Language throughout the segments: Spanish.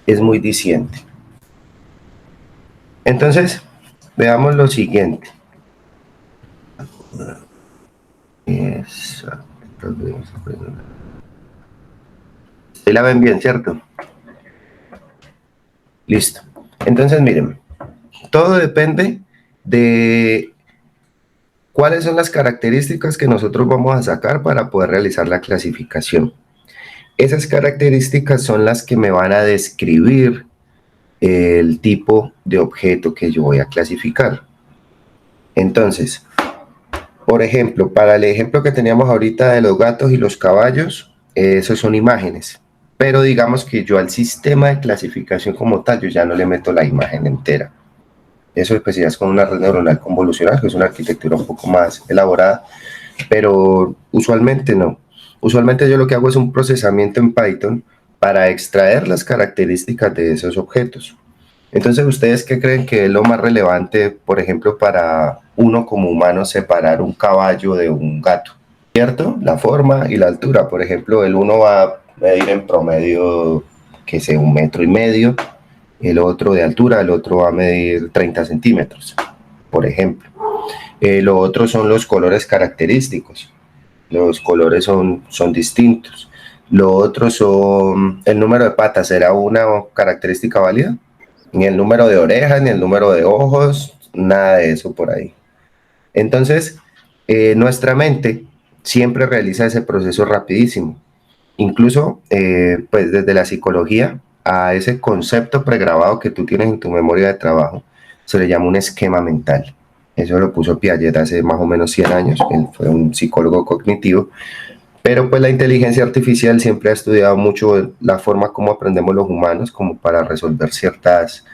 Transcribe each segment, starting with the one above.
es muy diciente. Entonces, veamos lo siguiente. Exacto. Ahí la ven bien, ¿cierto? Listo. Entonces, miren, todo depende de cuáles son las características que nosotros vamos a sacar para poder realizar la clasificación. Esas características son las que me van a describir el tipo de objeto que yo voy a clasificar. Entonces, por ejemplo, para el ejemplo que teníamos ahorita de los gatos y los caballos, esos son imágenes. Pero digamos que yo al sistema de clasificación como tal, yo ya no le meto la imagen entera. Eso pues ya es con una red neuronal convolucional, que es una arquitectura un poco más elaborada, pero usualmente no. Usualmente yo lo que hago es un procesamiento en Python para extraer las características de esos objetos. Entonces, ¿ustedes qué creen que es lo más relevante, por ejemplo, para uno como humano separar un caballo de un gato? ¿Cierto? La forma y la altura. Por ejemplo, el uno va a medir en promedio, que sea 1,5 metros, el otro de altura, el otro va a medir 30 centímetros, por ejemplo. Lo otro son los colores característicos. Los colores son distintos. Lo otro son el número de patas, ¿será una característica válida? Ni el número de orejas, ni el número de ojos, nada de eso por ahí. Entonces, nuestra mente siempre realiza ese proceso rapidísimo. Incluso, pues desde la psicología, a ese concepto pregrabado que tú tienes en tu memoria de trabajo, se le llama un esquema mental. Eso lo puso Piaget hace más o menos 100 años, él fue un psicólogo cognitivo, pero pues la inteligencia artificial siempre ha estudiado mucho la forma como aprendemos los humanos, como para resolver ciertas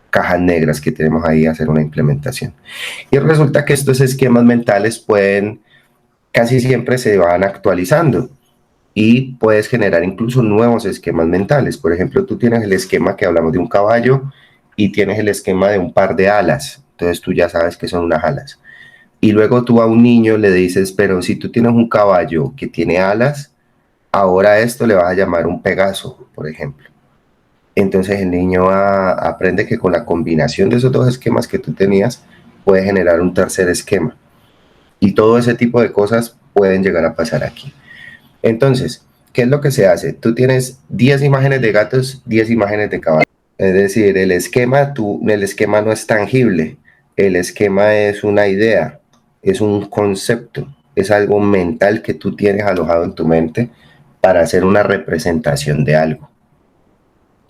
cajas negras que tenemos ahí, hacer una implementación. Y resulta que estos esquemas mentales pueden, casi siempre se van actualizando y puedes generar incluso nuevos esquemas mentales. Por ejemplo, tú tienes el esquema que hablamos de un caballo y tienes el esquema de un par de alas. Entonces tú ya sabes que son unas alas. Y luego tú a un niño le dices, pero si tú tienes un caballo que tiene alas, ahora a esto le vas a llamar un Pegaso, por ejemplo. Entonces el niño aprende que con la combinación de esos dos esquemas que tú tenías, puede generar un tercer esquema. Y todo ese tipo de cosas pueden llegar a pasar aquí. Entonces, ¿qué es lo que se hace? Tú tienes 10 imágenes de gatos, 10 imágenes de caballos. Es decir, el esquema no es tangible. El esquema es una idea, es un concepto, es algo mental que tú tienes alojado en tu mente para hacer una representación de algo.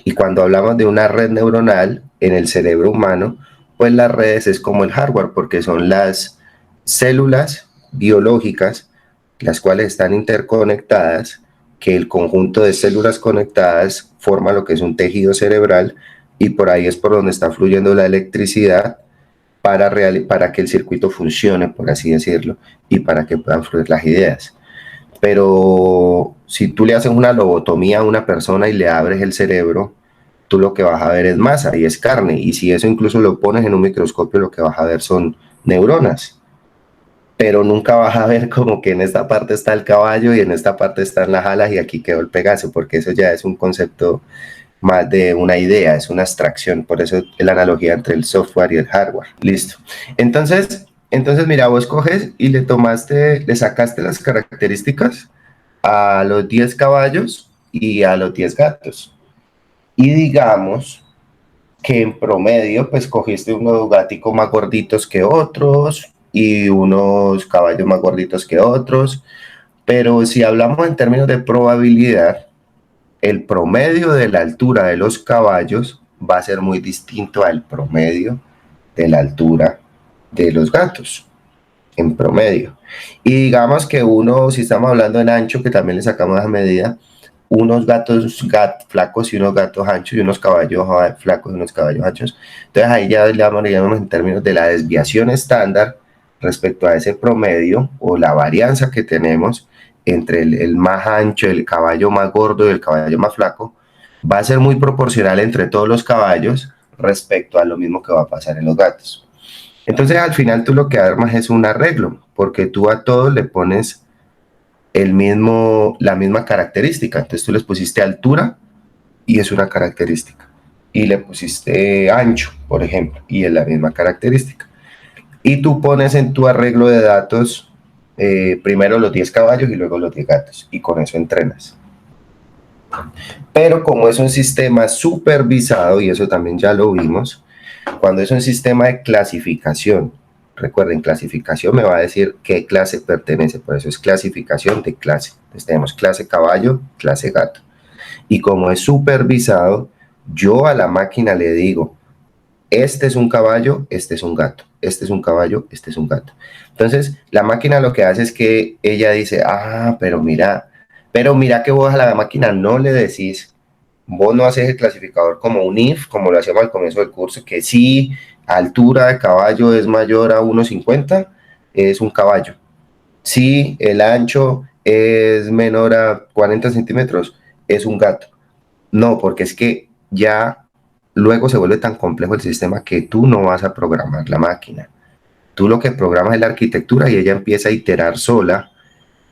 Y cuando hablamos de una red neuronal en el cerebro humano, pues las redes es como el hardware, porque son las células biológicas, las cuales están interconectadas, que el conjunto de células conectadas forma lo que es un tejido cerebral, y por ahí es por donde está fluyendo la electricidad para que el circuito funcione, por así decirlo, y para que puedan fluir las ideas. Pero si tú le haces una lobotomía a una persona y le abres el cerebro, tú lo que vas a ver es masa y es carne. Y si eso incluso lo pones en un microscopio, lo que vas a ver son neuronas. Pero nunca vas a ver como que en esta parte está el caballo y en esta parte están las alas y aquí quedó el Pegaso, porque eso ya es un concepto más de una idea, es una abstracción. Por eso es la analogía entre el software y el hardware. Listo. Entonces mira, vos coges y le sacaste las características a los 10 caballos y a los 10 gatos. Y digamos que en promedio, pues cogiste unos gaticos más gorditos que otros y unos caballos más gorditos que otros. Pero si hablamos en términos de probabilidad, el promedio de la altura de los caballos va a ser muy distinto al promedio de la altura de los gatos, en promedio. Y digamos que si estamos hablando en ancho, que también le sacamos esa medida, unos gatos flacos y unos gatos anchos y unos caballos flacos y unos caballos anchos. Entonces ahí ya le llamamos en términos de la desviación estándar respecto a ese promedio o la varianza que tenemos entre el más ancho, el caballo más gordo y el caballo más flaco, va a ser muy proporcional entre todos los caballos respecto a lo mismo que va a pasar en los gatos. Entonces al final tú lo que armas es un arreglo, porque tú a todos le pones la misma característica. Entonces tú les pusiste altura y es una característica. y le pusiste ancho, por ejemplo, y es la misma característica. Y tú pones en tu arreglo de datos primero los 10 caballos y luego los 10 gatos, y con eso entrenas. Pero como es un sistema supervisado, y eso también ya lo vimos, cuando es un sistema de clasificación, recuerden, clasificación me va a decir qué clase pertenece, por eso es clasificación de clase. Entonces tenemos clase caballo, clase gato. Y como es supervisado, yo a la máquina le digo, este es un caballo, este es un gato, este es un caballo, este es un gato. Entonces, la máquina lo que hace es que ella dice, pero mira que vos a la máquina no le decís, vos no haces el clasificador como un if, como lo hacíamos al comienzo del curso, que si altura de caballo es mayor a 1,50, es un caballo. Si el ancho es menor a 40 centímetros, es un gato. No, porque es que ya luego se vuelve tan complejo el sistema que tú no vas a programar la máquina. Tú lo que programas es la arquitectura y ella empieza a iterar sola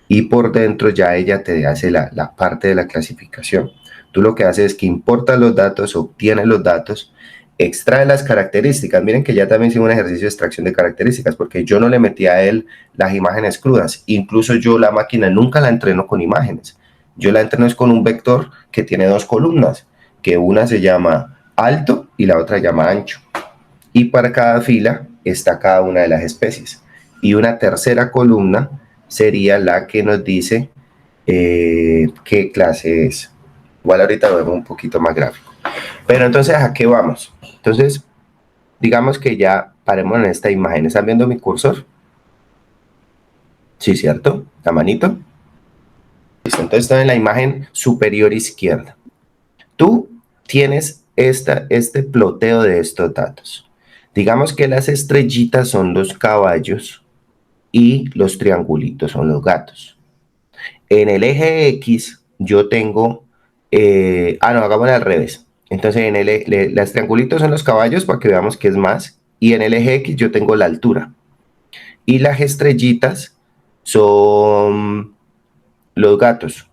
y por dentro ya ella te hace la parte de la clasificación. Tú lo que haces es que importa los datos, obtiene los datos, extrae las características. Miren que ya también hice un ejercicio de extracción de características porque yo no le metí a él las imágenes crudas. Incluso yo la máquina nunca la entreno con imágenes. Yo la entreno es con un vector que tiene dos columnas, que una se llama alto y la otra se llama ancho. Y para cada fila está cada una de las especies. Y una tercera columna sería la que nos dice qué clase es. Igual ahorita lo vemos un poquito más gráfico. Pero entonces, ¿a qué vamos? Entonces, digamos que ya paremos en esta imagen. ¿Están viendo mi cursor? Sí, ¿cierto? La manito. Listo, entonces está en la imagen superior izquierda. Tú tienes este ploteo de estos datos. Digamos que las estrellitas son los caballos y los triangulitos son los gatos. En el eje X yo tengo, no, hagámoslo al revés. Entonces en los triangulitos son los caballos para que veamos qué es más. Y en el eje X yo tengo la altura. Y las estrellitas son los gatos.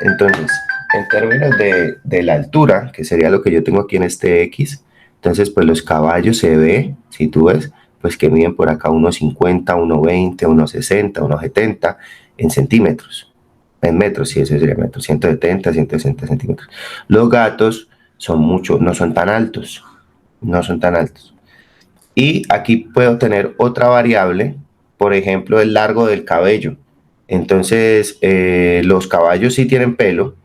Entonces, en términos de la altura, que sería lo que yo tengo aquí en este X, entonces pues los caballos se ve, si tú ves, pues que miden por acá 1,50, 1,20, 1,60, 1,70 en centímetros. En metros, sí, eso sería metros, 170, 160 centímetros. Los gatos son mucho, no son tan altos, no son tan altos. Y aquí puedo tener otra variable, por ejemplo, el largo del cabello. Entonces, los caballos sí tienen pelo,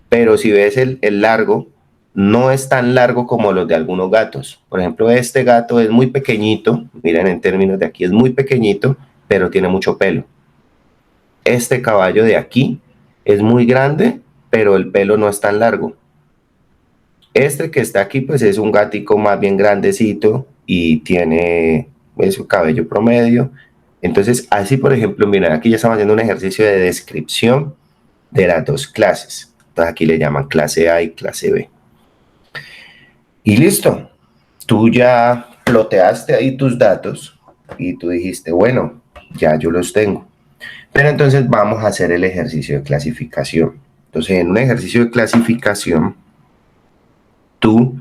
pero si ves el largo, no es tan largo como los de algunos gatos. Por ejemplo, este gato es muy pequeñito, miren en términos de aquí, es muy pequeñito, pero tiene mucho pelo. Este caballo de aquí es muy grande, pero el pelo no es tan largo. Este que está aquí, pues es un gatico más bien grandecito y tiene su cabello promedio. Entonces, así por ejemplo, miren, aquí ya estamos haciendo un ejercicio de descripción de las dos clases. Entonces aquí le llaman clase A y clase B. Y listo, tú ya ploteaste ahí tus datos y tú dijiste, bueno, ya yo los tengo. Pero entonces vamos a hacer el ejercicio de clasificación. Entonces, en un ejercicio de clasificación, tú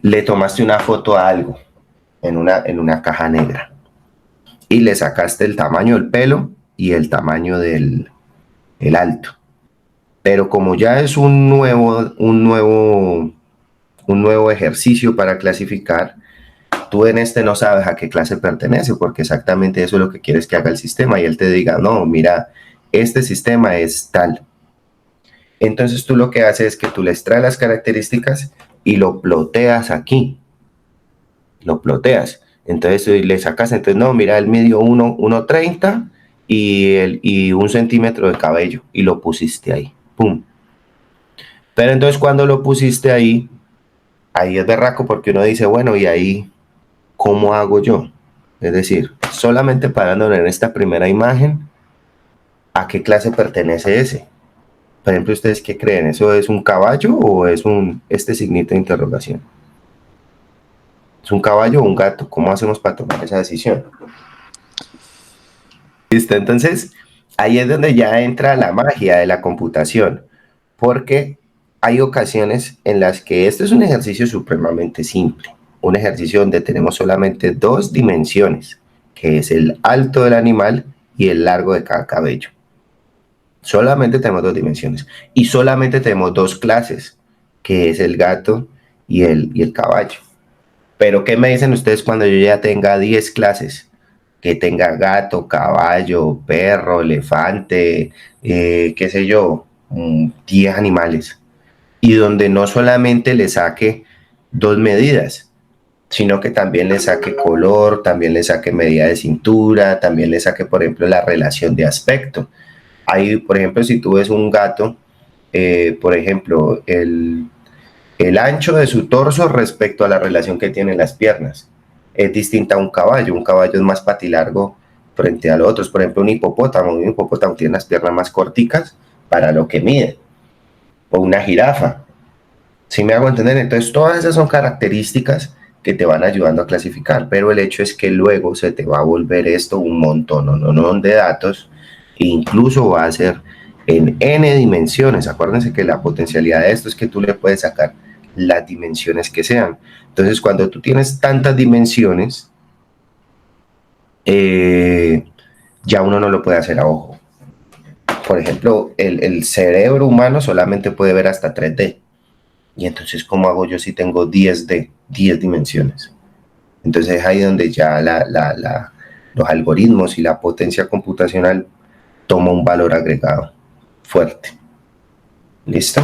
le tomaste una foto a algo en una caja negra y le sacaste el tamaño del pelo y el tamaño del el alto. Pero como ya es un nuevo ejercicio para clasificar, tú en este no sabes a qué clase pertenece, porque exactamente eso es lo que quieres que haga el sistema y él te diga, no, mira, este sistema es tal. Entonces tú lo que haces es que tú le extraes las características y lo ploteas aquí. Lo ploteas. Entonces le sacas, entonces no, mira, él midió 1,30 y 1 centímetro de cabello y lo pusiste ahí. Pum. Pero entonces cuando lo pusiste ahí, ahí es berraco porque uno dice, bueno, y ahí, ¿cómo hago yo? Es decir, solamente parándole en esta primera imagen, ¿a qué clase pertenece ese? Por ejemplo, ¿ustedes qué creen? ¿Eso es un caballo o es este signito de interrogación? ¿Es un caballo o un gato? ¿Cómo hacemos para tomar esa decisión? Listo, entonces ahí es donde ya entra la magia de la computación, porque hay ocasiones en las que esto es un ejercicio supremamente simple, un ejercicio donde tenemos solamente dos dimensiones, que es el alto del animal y el largo de cada cabello. Solamente tenemos dos dimensiones y solamente tenemos dos clases, que es el gato y el caballo. Pero ¿qué me dicen ustedes cuando yo ya tenga 10 clases? Que tenga gato, caballo, perro, elefante, qué sé yo, 10 animales. Y donde no solamente le saque dos medidas, sino que también le saque color, también le saque medida de cintura, también le saque, por ejemplo, la relación de aspecto. Ahí, por ejemplo, si tú ves un gato, por ejemplo, el ancho de su torso respecto a la relación que tienen las piernas es distinta a un caballo. Un caballo es más patilargo frente a los otros. Por ejemplo, un hipopótamo tiene las piernas más corticas para lo que mide. O una jirafa. ¿Sí me hago entender? Entonces, todas esas son características que te van ayudando a clasificar, pero el hecho es que luego se te va a volver esto un montón de datos e incluso va a ser en n dimensiones. Acuérdense que la potencialidad de esto es que tú le puedes sacar las dimensiones que sean. Entonces, cuando tú tienes tantas dimensiones, ya uno no lo puede hacer a ojo. Por ejemplo, el cerebro humano solamente puede ver hasta 3D. Y entonces, ¿cómo hago yo si tengo 10 dimensiones? Entonces es ahí donde ya los algoritmos y la potencia computacional toma un valor agregado fuerte. ¿Listo?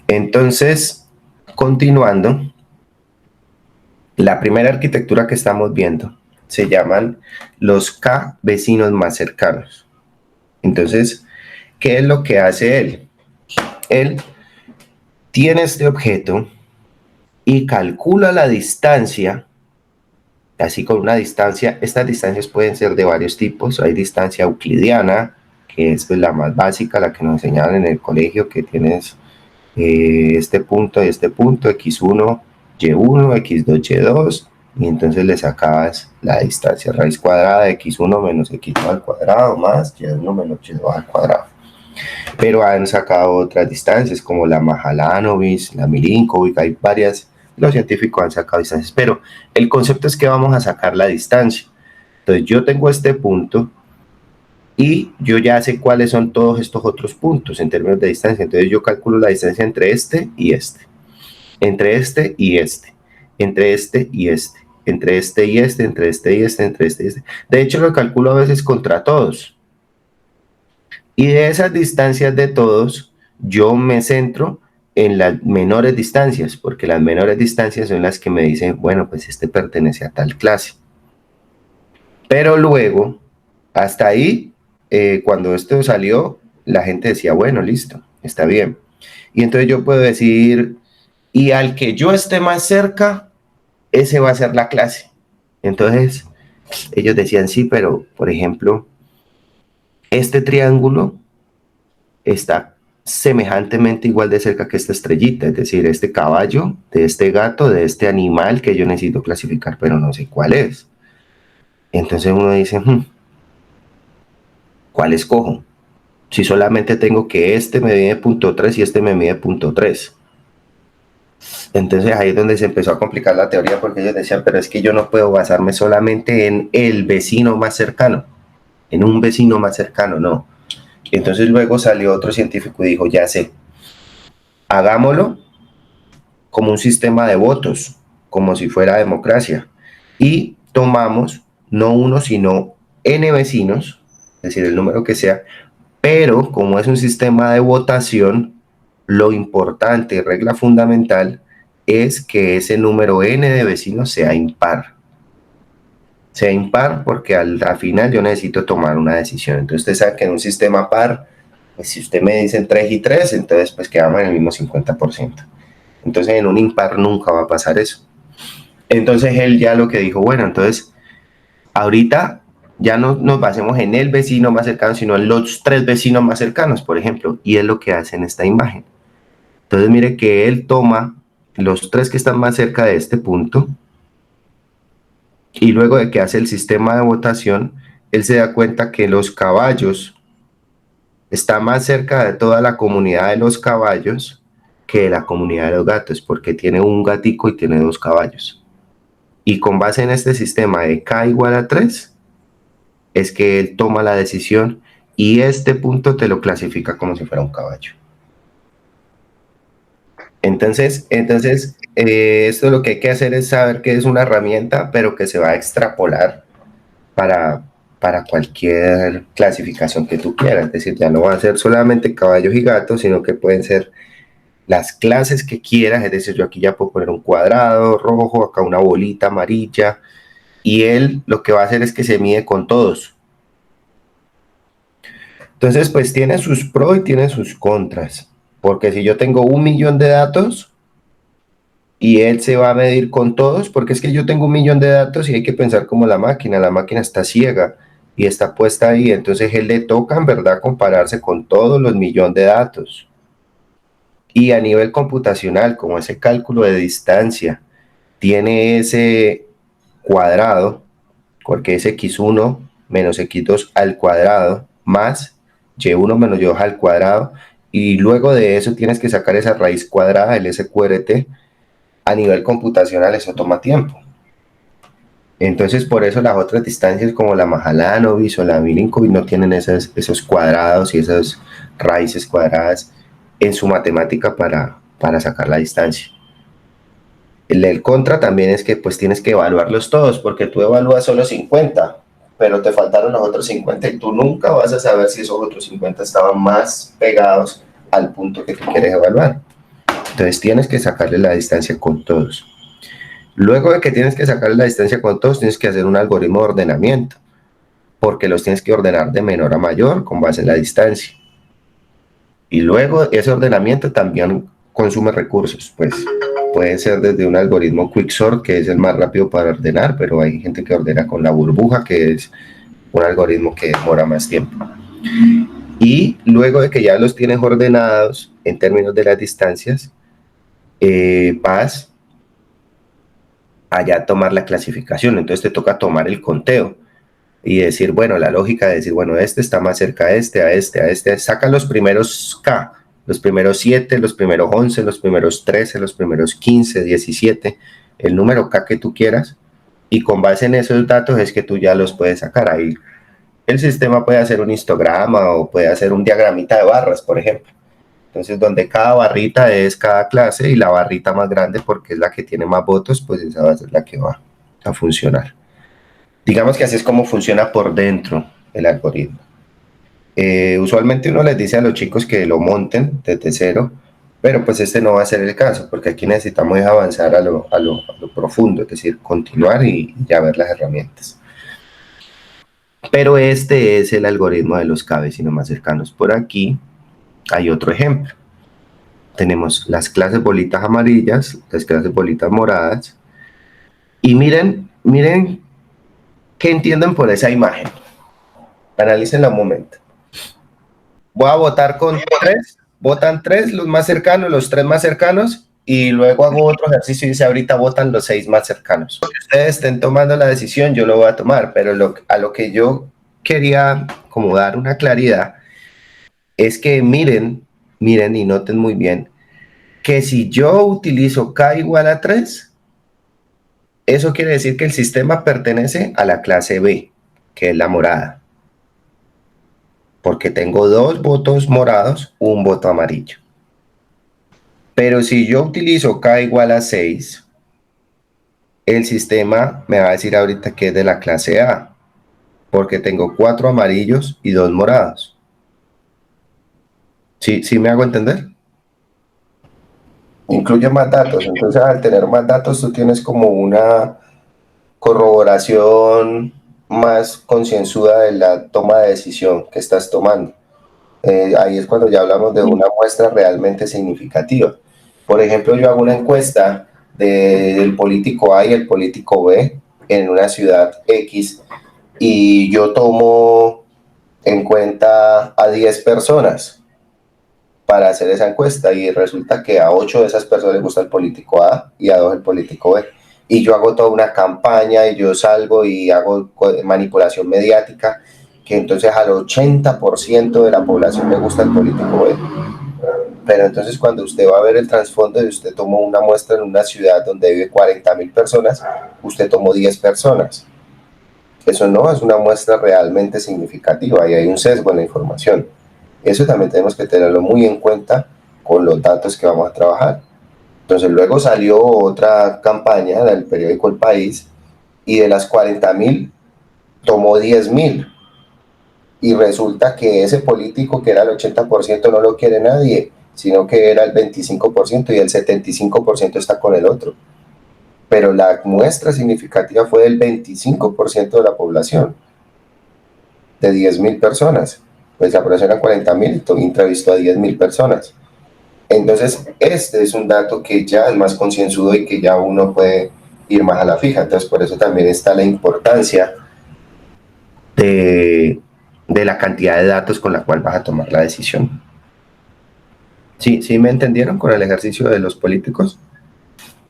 Entonces, continuando, la primera arquitectura que estamos viendo se llaman los K vecinos más cercanos. Entonces, ¿qué es lo que hace él? Él tiene este objeto y calcula la distancia, así con una distancia. Estas distancias pueden ser de varios tipos. Hay distancia euclidiana, que es pues la más básica, la que nos enseñaban en el colegio, que tienes este punto y este punto, x1, y1, x2, y2, y entonces le sacabas la distancia, raíz cuadrada de x1 menos x2 al cuadrado más y1 menos y2 al cuadrado. Pero han sacado otras distancias como la Mahalanobis, la Milinkovic, hay varias, los científicos han sacado distancias, pero el concepto es que vamos a sacar la distancia. Entonces yo tengo este punto y yo ya sé cuáles son todos estos otros puntos en términos de distancia. Entonces yo calculo la distancia entre este y este, entre este y este, entre este y este, entre este y este, entre este y este, entre este y este. De hecho lo calculo a veces contra todos. Y de esas distancias de todos, yo me centro en las menores distancias, porque las menores distancias son las que me dicen, bueno, pues este pertenece a tal clase. Pero luego, hasta ahí, cuando esto salió, la gente decía, bueno, listo, está bien. Y entonces yo puedo decir, y al que yo esté más cerca, ese va a ser la clase. Entonces, ellos decían, sí, pero, por ejemplo, este triángulo está semejantemente igual de cerca que esta estrellita, es decir, este caballo, de este gato, de este animal que yo necesito clasificar, pero no sé cuál es. Entonces uno dice, ¿cuál escojo? Si solamente tengo que este me mide 0.3 y este me mide 0.3. Entonces ahí es donde se empezó a complicar la teoría, porque ellos decían, pero es que yo no puedo basarme solamente en el vecino más cercano, en un vecino más cercano, no. Entonces luego salió otro científico y dijo, ya sé, hagámoslo como un sistema de votos, como si fuera democracia. Y tomamos no uno, sino n vecinos, es decir, el número que sea, pero como es un sistema de votación, lo importante, regla fundamental, es que ese número n de vecinos sea impar. Sea impar porque al final yo necesito tomar una decisión. Entonces usted sabe que en un sistema par, pues si usted me dice 3 y 3, entonces pues quedamos en el mismo 50%. Entonces en un impar nunca va a pasar eso. Entonces él ya lo que dijo, bueno, entonces ahorita ya no nos basemos en el vecino más cercano, sino en los tres vecinos más cercanos, por ejemplo, y es lo que hace en esta imagen. Entonces mire que él toma los tres que están más cerca de este punto y luego de que hace el sistema de votación, él se da cuenta que los caballos está más cerca de toda la comunidad de los caballos que la comunidad de los gatos, porque tiene un gatico y tiene 2 caballos. Y con base en este sistema de K igual a 3, es que él toma la decisión y este punto te lo clasifica como si fuera un caballo. Entonces esto lo que hay que hacer es saber que es una herramienta, pero que se va a extrapolar para cualquier clasificación que tú quieras. Es decir, ya no va a ser solamente caballos y gatos, sino que pueden ser las clases que quieras. Es decir, yo aquí ya puedo poner un cuadrado rojo, acá una bolita amarilla, y él lo que va a hacer es que se mide con todos. Entonces, pues tiene sus pros y tiene sus contras, porque si yo tengo 1.000.000 de datos y él se va a medir con todos, porque es que yo tengo 1.000.000 de datos y hay que pensar como la máquina está ciega y está puesta ahí, entonces él le toca en verdad compararse con todos los 1.000.000 de datos. Y a nivel computacional, como ese cálculo de distancia tiene ese cuadrado, porque es x1 menos x2 al cuadrado más y1 menos y2 al cuadrado, y luego de eso tienes que sacar esa raíz cuadrada, el SQRT. A nivel computacional eso toma tiempo. Entonces por eso las otras distancias como la Mahalanobis o la Milinkovic no tienen esos cuadrados y esas raíces cuadradas en su matemática para sacar la distancia. El contra también es que pues tienes que evaluarlos todos, porque tú evalúas solo 50, pero te faltaron los otros 50 y tú nunca vas a saber si esos otros 50 estaban más pegados al punto que tú quieres evaluar. Entonces tienes que sacarle la distancia con todos. Luego de que tienes que sacarle la distancia con todos, tienes que hacer un algoritmo de ordenamiento, porque los tienes que ordenar de menor a mayor con base en la distancia. Y luego ese ordenamiento también consume recursos, pues puede ser desde un algoritmo quicksort, que es el más rápido para ordenar, pero hay gente que ordena con la burbuja, que es un algoritmo que demora más tiempo. Y luego de que ya los tienes ordenados en términos de las distancias, vas allá a tomar la clasificación. Entonces te toca tomar el conteo y decir, bueno, la lógica de decir, bueno, este está más cerca a este, saca los primeros K, los primeros 7, los primeros 11, los primeros 13, los primeros 15, 17, el número K que tú quieras, y con base en esos datos es que tú ya los puedes sacar ahí. El sistema puede hacer un histograma o puede hacer un diagramita de barras, por ejemplo. Entonces, donde cada barrita es cada clase y la barrita más grande, porque es la que tiene más votos, pues esa va a ser la que va a funcionar. Digamos que así es como funciona por dentro el algoritmo. Usualmente uno les dice a los chicos que lo monten desde cero, pero pues este no va a ser el caso, porque aquí necesitamos avanzar a lo profundo, es decir, continuar y ya ver las herramientas. Pero este es el algoritmo de los K-vecinos más cercanos. Por aquí hay otro ejemplo. Tenemos las clases bolitas amarillas, las clases bolitas moradas, y miren qué entienden por esa imagen. Analícenla un momento. Voy a votar con 3, votan 3 los más cercanos, los 3 más cercanos, y luego hago otro ejercicio y dice ahorita votan los 6 más cercanos. Que ustedes estén tomando la decisión, yo lo voy a tomar, pero a lo que yo quería como dar una claridad es que miren y noten muy bien que si yo utilizo K igual a 3, eso quiere decir que el sistema pertenece a la clase B, que es la morada, porque tengo 2 votos morados, un voto amarillo. Pero si yo utilizo K igual a 6, el sistema me va a decir ahorita que es de la clase A, porque tengo 4 amarillos y 2 morados. ¿Sí me hago entender? Incluye más datos, entonces al tener más datos tú tienes como una corroboración más concienzuda de la toma de decisión que estás tomando. Ahí es cuando ya hablamos de una muestra realmente significativa. Por ejemplo, yo hago una encuesta del político A y el político B en una ciudad X y yo tomo en cuenta a 10 personas para hacer esa encuesta y resulta que a 8 de esas personas les gusta el político A y a 2 el político B. Y yo hago toda una campaña y yo salgo y hago manipulación mediática que entonces al 80% de la población le gusta el político B. Pero entonces cuando usted va a ver el trasfondo y usted tomó una muestra en una ciudad donde vive 40.000 personas, usted tomó 10 personas. Eso no es una muestra realmente significativa y hay un sesgo en la información. Eso también tenemos que tenerlo muy en cuenta con los datos que vamos a trabajar. Entonces luego salió otra campaña del periódico El País y de las 40.000 tomó 10.000 y resulta que ese político que era el 80% no lo quiere nadie, sino que era el 25% y el 75% está con el otro. Pero la muestra significativa fue del 25% de la población, de 10.000 personas. Pues la población era 40.000, entrevistó a 10.000 personas. Entonces, este es un dato que ya es más concienzudo y que ya uno puede ir más a la fija. Entonces, por eso también está la importancia de la cantidad de datos con la cual vas a tomar la decisión. ¿Sí, sí me entendieron con el ejercicio de los políticos?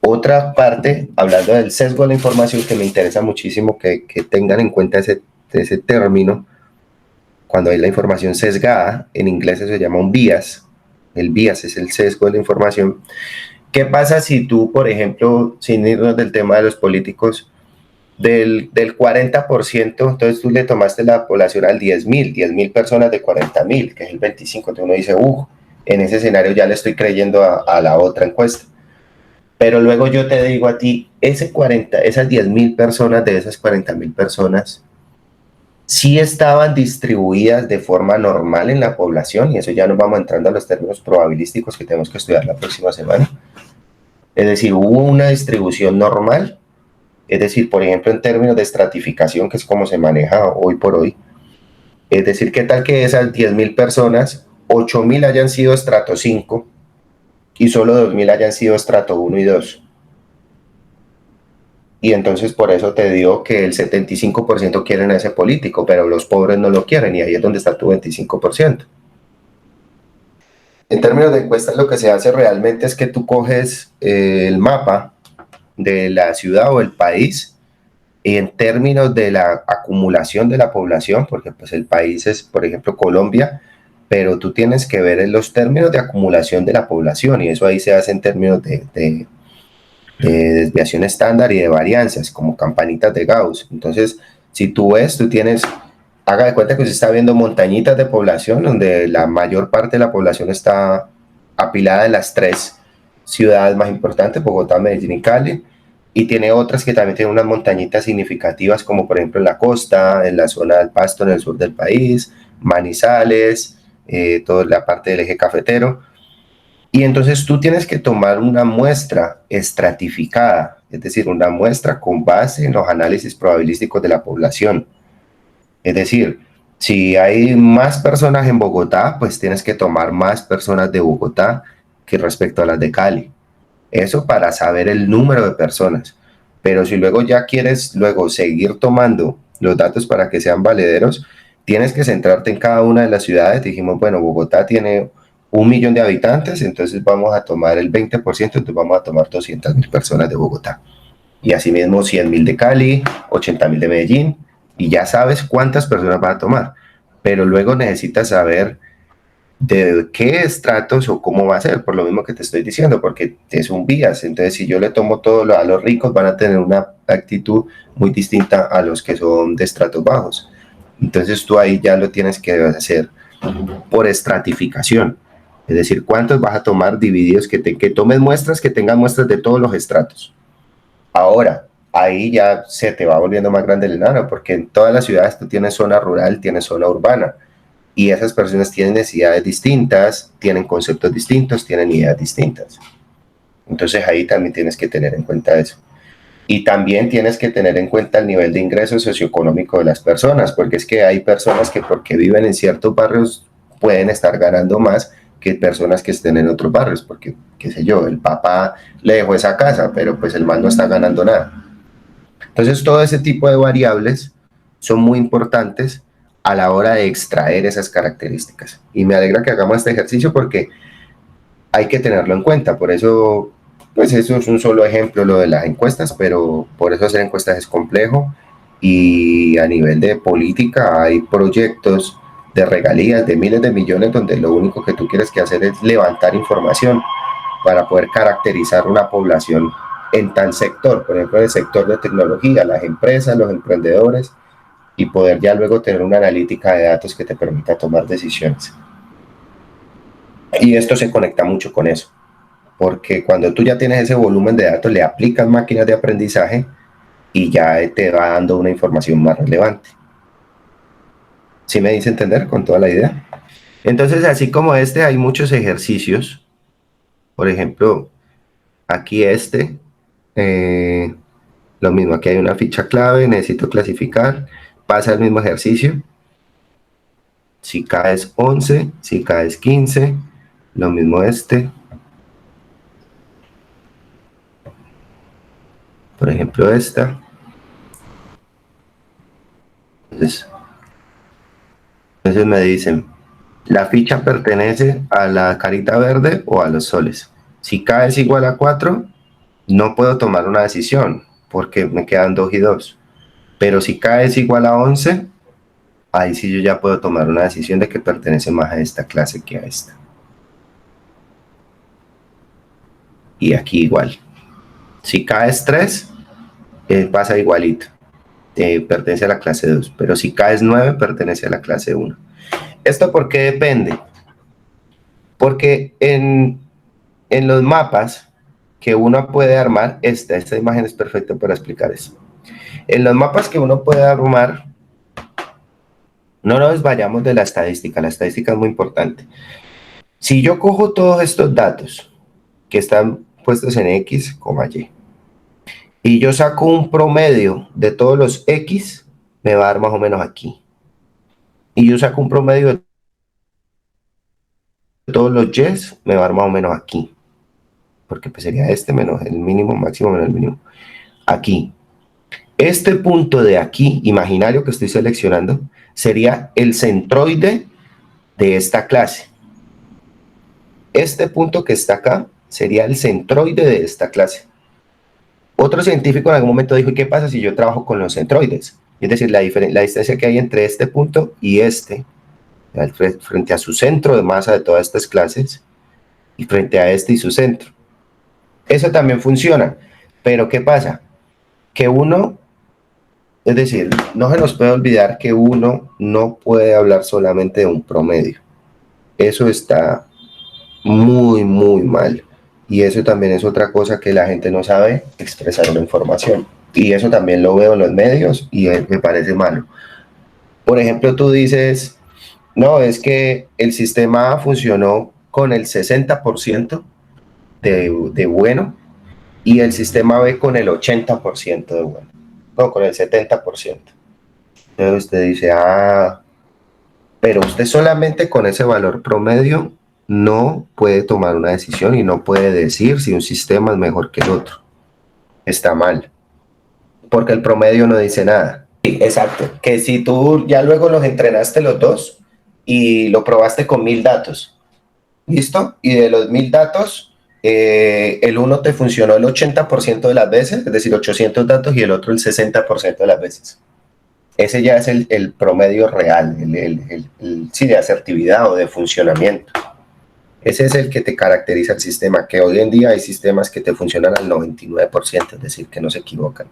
Otra parte, hablando del sesgo de la información, que me interesa muchísimo que tengan en cuenta ese término, cuando hay la información sesgada, en inglés eso se llama un bias. El bias es el sesgo de la información. ¿Qué pasa si tú, por ejemplo, sin irnos del tema de los políticos, del 40%, entonces tú le tomaste la población al 10.000 personas de 40.000, que es el 25%, entonces uno dice, en ese escenario ya le estoy creyendo a la otra encuesta. Pero luego yo te digo a ti, esas 10.000 personas de esas 40.000 personas, sí estaban distribuidas de forma normal en la población, y eso ya nos vamos entrando a los términos probabilísticos que tenemos que estudiar la próxima semana. Es decir, hubo una distribución normal, es decir, por ejemplo, en términos de estratificación, que es como se maneja hoy por hoy, es decir, ¿qué tal que esas 10.000 personas, 8.000 hayan sido estrato 5 y solo 2.000 hayan sido estrato 1 y 2? Y entonces por eso te digo que el 75% quieren a ese político, pero los pobres no lo quieren, y ahí es donde está tu 25%. En términos de encuestas, lo que se hace realmente es que tú coges el mapa de la ciudad o el país, y en términos de la acumulación de la población, porque pues el país es, por ejemplo, Colombia, pero tú tienes que ver en los términos de acumulación de la población, y eso ahí se hace en términos de desviación estándar y de varianzas, como campanitas de Gauss. Entonces, si tú ves, tú tienes, haga de cuenta que usted está viendo montañitas de población, donde la mayor parte de la población está apilada en las 3 ciudades más importantes, Bogotá, Medellín y Cali, y tiene otras que también tienen unas montañitas significativas, como por ejemplo en la costa, en la zona del Pasto, en el sur del país, Manizales, toda la parte del eje cafetero. Y entonces tú tienes que tomar una muestra estratificada, es decir, una muestra con base en los análisis probabilísticos de la población. Es decir, si hay más personas en Bogotá, pues tienes que tomar más personas de Bogotá que respecto a las de Cali. Eso para saber el número de personas. Pero si luego ya quieres luego seguir tomando los datos para que sean valederos, tienes que centrarte en cada una de las ciudades. Dijimos, bueno, Bogotá tiene 1.000.000 de habitantes, entonces vamos a tomar el 20%, entonces vamos a tomar 200.000 personas de Bogotá. Y asimismo 100.000 de Cali, 80.000 de Medellín, y ya sabes cuántas personas vas a tomar. Pero luego necesitas saber de qué estratos o cómo va a ser, por lo mismo que te estoy diciendo, porque es un bias. Entonces, si yo le tomo todo a los ricos, van a tener una actitud muy distinta a los que son de estratos bajos. Entonces, tú ahí ya lo tienes que hacer por estratificación. Es decir, ¿cuántos vas a tomar divididos? Que tomes muestras, que tengan muestras de todos los estratos. Ahora, ahí ya se te va volviendo más grande el enano, porque en todas las ciudades tú tienes zona rural, tienes zona urbana, y esas personas tienen necesidades distintas, tienen conceptos distintos, tienen ideas distintas. Entonces ahí también tienes que tener en cuenta eso. Y también tienes que tener en cuenta el nivel de ingreso socioeconómico de las personas, porque es que hay personas que porque viven en ciertos barrios pueden estar ganando más que personas que estén en otros barrios, porque, qué sé yo, el papá le dejó esa casa, pero pues el man no está ganando nada. Entonces todo ese tipo de variables son muy importantes a la hora de extraer esas características. Y me alegra que hagamos este ejercicio porque hay que tenerlo en cuenta. Por eso, pues eso es un solo ejemplo, lo de las encuestas, pero por eso hacer encuestas es complejo. Y a nivel de política hay proyectos de regalías de miles de millones, donde lo único que tú quieres que hacer es levantar información para poder caracterizar una población en tal sector, por ejemplo, en el sector de tecnología, las empresas, los emprendedores, y poder ya luego tener una analítica de datos que te permita tomar decisiones. Y esto se conecta mucho con eso, porque cuando tú ya tienes ese volumen de datos, le aplicas máquinas de aprendizaje y ya te va dando una información más relevante. ¿Sí me dice entender con toda la idea? Entonces, así como este, hay muchos ejercicios. Por ejemplo, aquí lo mismo, aquí hay una ficha clave, necesito clasificar, pasa el mismo ejercicio. Si K es 11, si K es 15, lo mismo por ejemplo esta. Entonces me dicen, ¿la ficha pertenece a la carita verde o a los soles? Si K es igual a 4, no puedo tomar una decisión, porque me quedan 2 y 2. Pero si K es igual a 11, ahí sí yo ya puedo tomar una decisión de que pertenece más a esta clase que a esta. Y aquí igual. Si K es 3, pasa igualito. Pertenece a la clase 2. Pero si K es 9, pertenece a la clase 1. ¿Esto por qué depende? Porque en los mapas que uno puede armar, esta imagen es perfecta para explicar eso. En los mapas que uno puede armar, no nos vayamos de la estadística es muy importante. Si yo cojo todos estos datos que están puestos en X, Y, y yo saco un promedio de todos los X, me va a dar más o menos aquí. Y yo saco un promedio de todos los Y, me va a dar más o menos aquí. Porque pues sería este menos el mínimo, máximo menos el mínimo. Aquí. Este punto de aquí, imaginario que estoy seleccionando, sería el centroide de esta clase. Este punto que está acá sería el centroide de esta clase. Otro científico en algún momento dijo, ¿qué pasa si yo trabajo con los centroides? Es decir, la distancia que hay entre este punto y frente a su centro de masa de todas estas clases, y frente a este y su centro. Eso también funciona, pero ¿qué pasa? Que uno, es decir, no se nos puede olvidar que uno no puede hablar solamente de un promedio. Eso está muy, muy mal. Y eso también es otra cosa que la gente no sabe expresar una información. Y eso también lo veo en los medios y me parece malo. Por ejemplo, tú dices, no, es que el sistema funcionó con el 60% de bueno y el sistema B con el 80% de bueno. No, con el 70%. Entonces usted dice, pero usted solamente con ese valor promedio no puede tomar una decisión y no puede decir si un sistema es mejor que el otro. Está mal, porque el promedio no dice nada. Sí, exacto, que si tú ya luego los entrenaste los dos y lo probaste con 1000 datos, ¿listo? Y de los 1000 datos, el uno te funcionó el 80% de las veces, es decir, 800 datos, y el otro el 60% de las veces. Ese ya es el promedio real, sí, de asertividad o de funcionamiento. Ese es el que te caracteriza el sistema, que hoy en día hay sistemas que te funcionan al 99%, es decir, que no se equivocan.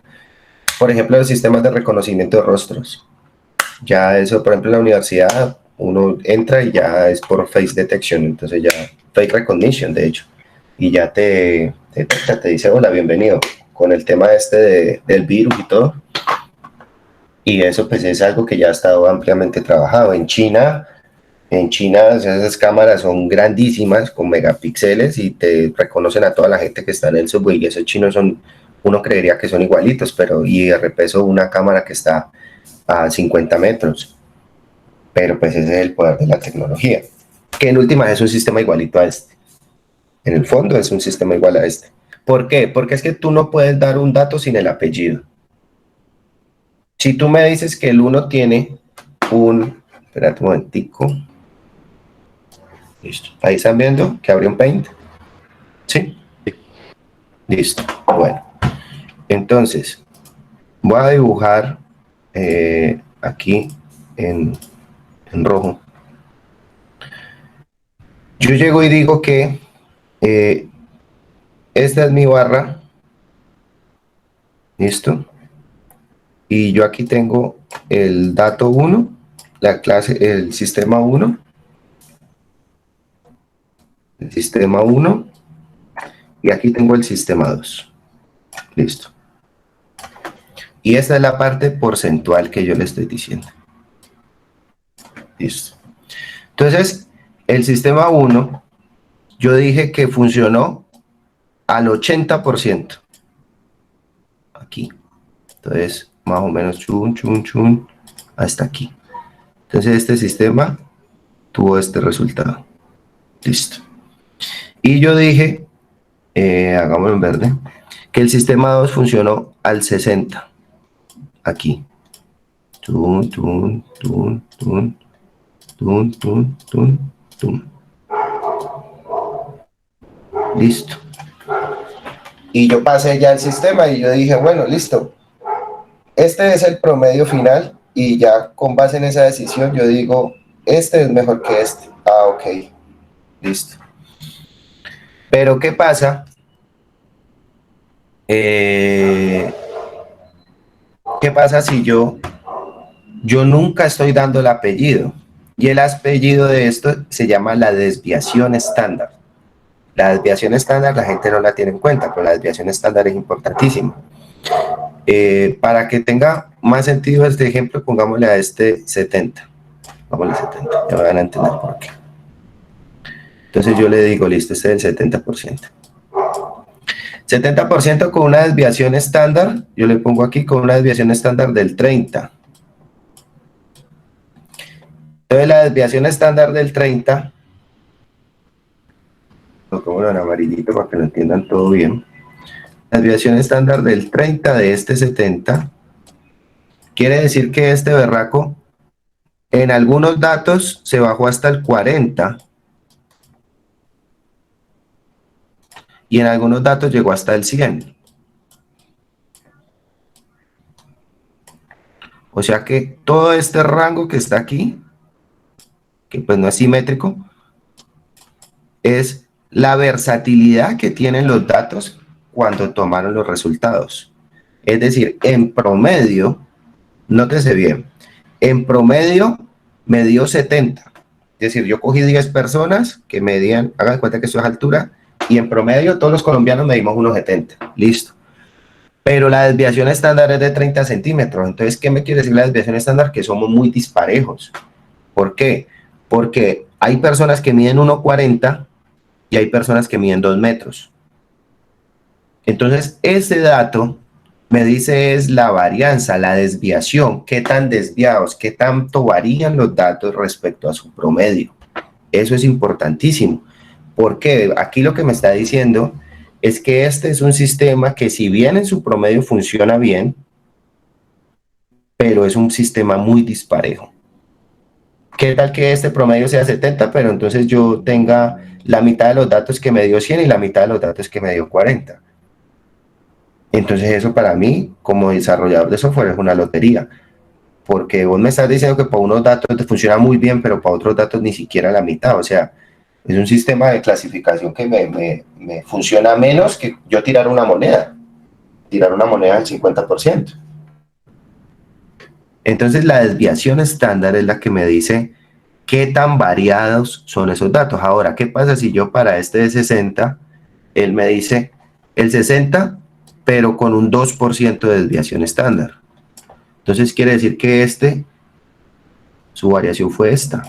Por ejemplo, los sistemas de reconocimiento de rostros. Ya eso, por ejemplo, en la universidad, uno entra y ya es por face detection, entonces ya, face recognition, de hecho, y ya te dice, hola, bienvenido, con el tema del virus y todo. Y eso pues es algo que ya ha estado ampliamente trabajado. En China esas cámaras son grandísimas, con megapíxeles, y te reconocen a toda la gente que está en el subway, y esos chinos uno creería que son igualitos, pero y de repeso una cámara que está a 50 metros. Pero pues ese es el poder de la tecnología, que en últimas es un sistema igualito a este. En el fondo es un sistema igual a este. ¿Por qué? Porque es que tú no puedes dar un dato sin el apellido. Si tú me dices que el 1 tiene espérate un momentico. Listo. Ahí están viendo que abrió un Paint. ¿Sí? Listo. Bueno. Entonces, voy a dibujar aquí en rojo yo llego y digo que esta es mi barra, ¿listo? Y yo aquí tengo el dato 1, la clase, el sistema 1, y aquí tengo el sistema 2. Listo. Y esta es la parte porcentual que yo le estoy diciendo. Listo. Entonces, el sistema 1, yo dije que funcionó al 80%. Aquí. Entonces, más o menos, chun, chun, chun, hasta aquí. Entonces, este sistema tuvo este resultado. Listo. Y yo dije, hagámoslo en verde, que el sistema 2 funcionó al 60%. Aquí. Tun, tun, tun, tun, tun, tun, tun, tun. Listo. Y yo pasé ya el sistema y yo dije, bueno, listo. Este es el promedio final y ya con base en esa decisión yo digo, este es mejor que este. Ah, ok. Listo. Pero ¿qué pasa? ¿Qué pasa si yo nunca estoy dando el apellido? Y el apellido de esto se llama la desviación estándar. La desviación estándar la gente no la tiene en cuenta, pero la desviación estándar es importantísima. Para que tenga más sentido este ejemplo, pongámosle a este 70. Pongámosle 70, ya van a entender por qué. Entonces yo le digo, listo, este es el 70%. 70% con una desviación estándar, yo le pongo aquí con una desviación estándar del 30. Entonces la desviación estándar del 30, lo pongo en amarillito para que lo entiendan todo bien. La desviación estándar del 30 de este 70 quiere decir que este berraco en algunos datos se bajó hasta el 40 y en algunos datos llegó hasta el 100. O sea que todo este rango que está aquí, que pues no es simétrico, es la versatilidad que tienen los datos cuando tomaron los resultados. Es decir, en promedio, nótese bien, en promedio me dio 70. Es decir, yo cogí 10 personas que medían, hagan cuenta que esto es altura, y en promedio todos los colombianos medimos unos 70. Listo. Pero la desviación estándar es de 30 centímetros. Entonces, ¿qué me quiere decir la desviación estándar? Que somos muy disparejos. ¿Por qué? Porque hay personas que miden 1,40 y hay personas que miden 2 metros. Entonces, ese dato me dice es la varianza, la desviación, qué tan desviados, qué tanto varían los datos respecto a su promedio. Eso es importantísimo, porque aquí lo que me está diciendo es que este es un sistema que si bien en su promedio funciona bien, pero es un sistema muy disparejo. ¿Qué tal que este promedio sea 70, pero entonces yo tenga la mitad de los datos que me dio 100 y la mitad de los datos que me dio 40? Entonces eso para mí, como desarrollador de software, es una lotería, porque vos me estás diciendo que para unos datos te funciona muy bien, pero para otros datos ni siquiera la mitad. O sea, es un sistema de clasificación que me funciona menos que yo tirar una moneda del 50%. Entonces la desviación estándar es la que me dice qué tan variados son esos datos. Ahora, ¿qué pasa si yo para este de 60, él me dice el 60, pero con un 2% de desviación estándar? Entonces quiere decir que su variación fue esta.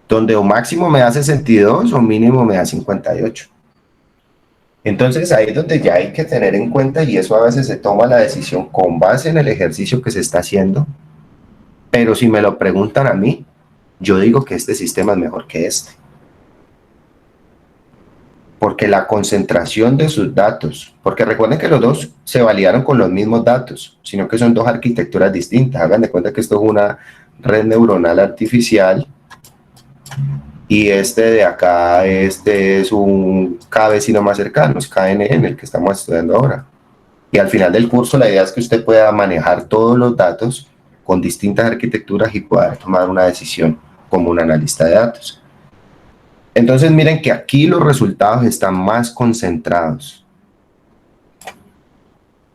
Donde o máximo me da 62 o mínimo me da 58. Entonces ahí es donde ya hay que tener en cuenta, y eso a veces se toma la decisión con base en el ejercicio que se está haciendo, pero si me lo preguntan a mí, yo digo que este sistema es mejor que este. Porque la concentración de sus datos, porque recuerden que los dos se validaron con los mismos datos, sino que son dos arquitecturas distintas. Hagan de cuenta que esto es una red neuronal artificial y este de acá, este es un K vecino más cercano, es KNN, el que estamos estudiando ahora. Y al final del curso la idea es que usted pueda manejar todos los datos con distintas arquitecturas y pueda tomar una decisión como un analista de datos. Entonces miren que aquí los resultados están más concentrados.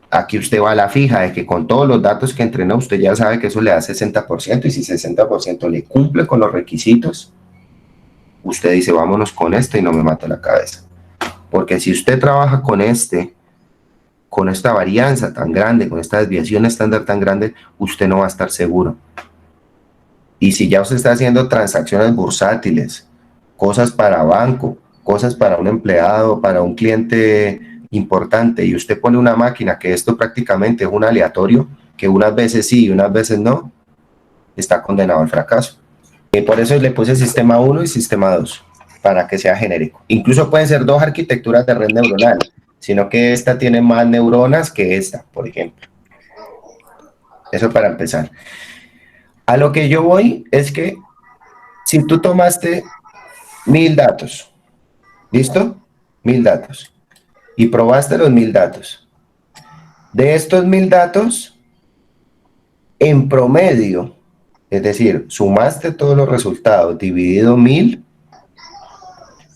Aquí usted va a la fija de que con todos los datos que entrenó, usted ya sabe que eso le da 60%, y si 60% le cumple con los requisitos, usted dice, vámonos con este y no me mata la cabeza. Porque si usted trabaja con esta varianza tan grande, con esta desviación estándar tan grande, usted no va a estar seguro. Y si ya usted está haciendo transacciones bursátiles, cosas para banco, cosas para un empleado, para un cliente importante, y usted pone una máquina que esto prácticamente es un aleatorio, que unas veces sí y unas veces no, está condenado al fracaso. Y por eso le puse sistema 1 y sistema 2, para que sea genérico. Incluso pueden ser dos arquitecturas de red neuronal, sino que esta tiene más neuronas que esta, por ejemplo. Eso para empezar. A lo que yo voy es que si tú tomaste 1000 datos, ¿listo? 1000 datos. Y probaste los 1000 datos. De estos 1000 datos, en promedio, es decir, sumaste todos los resultados dividido 1000,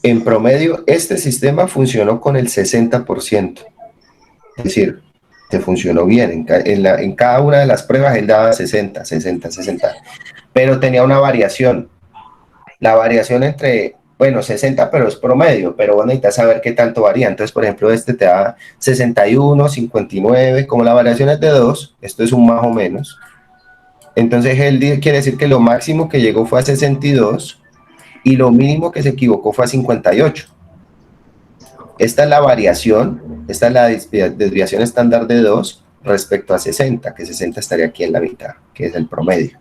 en promedio este sistema funcionó con el 60%. Es decir, te funcionó bien. En cada una de las pruebas él daba 60, 60, 60. Pero tenía una variación. La variación entre, bueno, 60, pero es promedio, pero bueno, necesitas saber qué tanto varía. Entonces, por ejemplo, este te da 61, 59, como la variación es de 2, esto es un más o menos. Entonces, él quiere decir que lo máximo que llegó fue a 62 y lo mínimo que se equivocó fue a 58. Esta es la variación, esta es la desviación estándar de 2 respecto a 60, que 60 estaría aquí en la mitad, que es el promedio.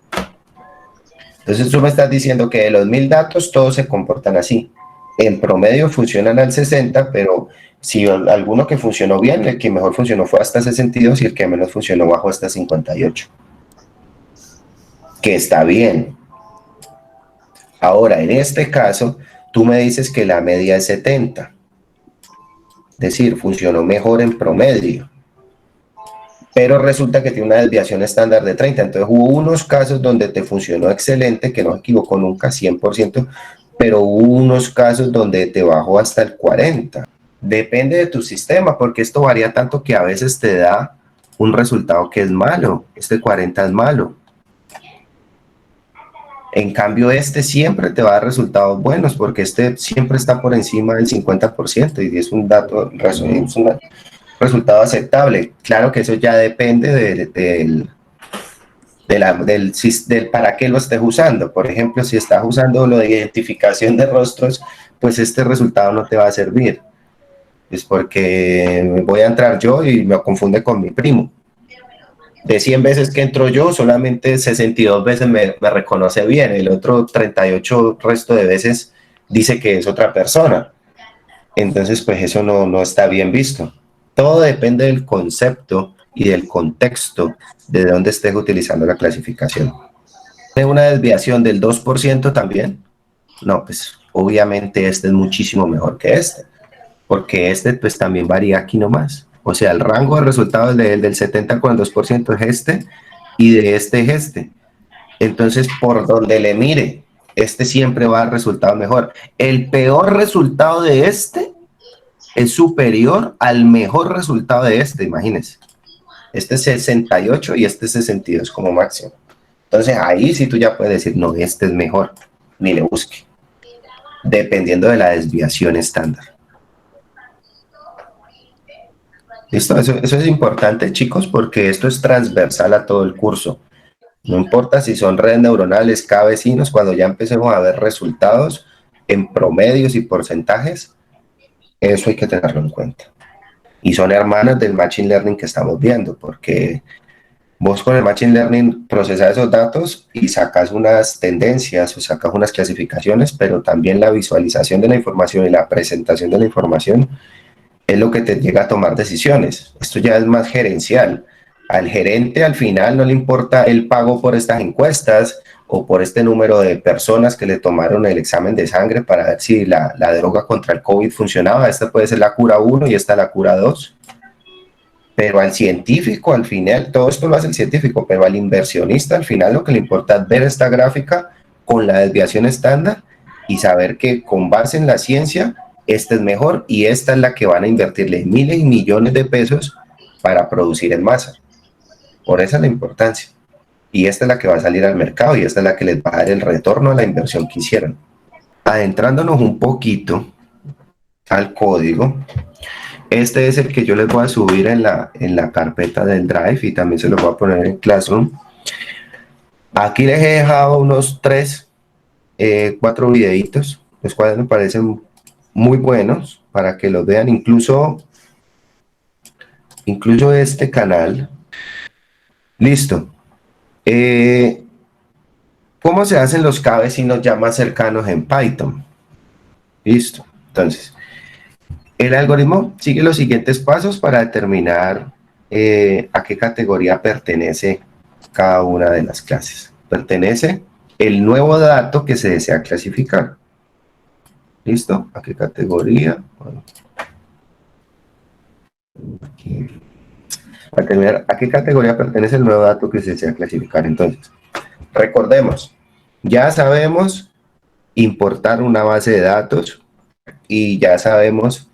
Entonces tú me estás diciendo que de los 1000 datos todos se comportan así. En promedio funcionan al 60, pero si alguno que funcionó bien, el que mejor funcionó fue hasta 62 y el que menos funcionó bajó hasta 58. Que está bien. Ahora, en este caso, tú me dices que la media es 70. Es decir, funcionó mejor en promedio. Pero resulta que tiene una desviación estándar de 30. Entonces hubo unos casos donde te funcionó excelente, que no se equivocó nunca, 100%, pero hubo unos casos donde te bajó hasta el 40%. Depende de tu sistema, porque esto varía tanto que a veces te da un resultado que es malo. Este 40 es malo. En cambio, este siempre te va a dar resultados buenos, porque este siempre está por encima del 50% y es un dato, es un resultado aceptable. Claro que eso ya depende del para qué lo estés usando. Por ejemplo, si estás usando lo de identificación de rostros, pues este resultado no te va a servir. Es porque voy a entrar yo y me confunde con mi primo. De 100 veces que entro yo, solamente 62 veces me reconoce bien. El otro 38 resto de veces dice que es otra persona. Entonces, pues eso no está bien visto. Todo depende del concepto y del contexto de dónde estés utilizando la clasificación. ¿Tiene una desviación del 2% también? No, pues obviamente este es muchísimo mejor que este, porque este pues también varía aquí nomás. O sea, el rango de resultados del 70 con el 2% es este, y de este es este. Entonces, por donde le mire, este siempre va a dar resultado mejor. El peor resultado de este es superior al mejor resultado de este, imagínense. Este es 68 y este es 62 como máximo. Entonces ahí sí tú ya puedes decir, no, este es mejor, ni le busque, dependiendo de la desviación estándar. ¿Listo? Eso es importante, chicos, porque esto es transversal a todo el curso. No importa si son redes neuronales, cada vecinos, cuando ya empecemos a ver resultados en promedios y porcentajes, eso hay que tenerlo en cuenta. Y son hermanas del Machine Learning que estamos viendo, porque vos con el Machine Learning procesas esos datos y sacas unas tendencias o sacas unas clasificaciones, pero también la visualización de la información y la presentación de la información es lo que te llega a tomar decisiones. Esto ya es más gerencial. Al gerente al final no le importa el pago por estas encuestas o por este número de personas que le tomaron el examen de sangre para ver si la droga contra el COVID funcionaba. Esta puede ser la cura 1 y esta la cura 2. Pero al científico al final, todo esto lo hace el científico, pero al inversionista al final lo que le importa es ver esta gráfica con la desviación estándar y saber que con base en la ciencia, esta es mejor y esta es la que van a invertirle miles y millones de pesos para producir en masa. Por esa es la importancia. Y esta es la que va a salir al mercado y esta es la que les va a dar el retorno a la inversión que hicieron. Adentrándonos un poquito al código, este es el que yo les voy a subir en la carpeta del Drive y también se lo voy a poner en Classroom. Aquí les he dejado unos 4 videitos, los cuales me parecen muy buenos para que los vean, incluso este canal. Listo. ¿Cómo se hacen los cabecinos ya más cercanos en Python? Listo. Entonces, el algoritmo sigue los siguientes pasos para determinar a qué categoría pertenece cada una de las clases. Pertenece el nuevo dato que se desea clasificar. ¿Listo? ¿A qué categoría? Bueno, aquí. Para determinar a qué categoría pertenece el nuevo dato que se desea clasificar. Entonces, recordemos, ya sabemos importar una base de datos y ya sabemos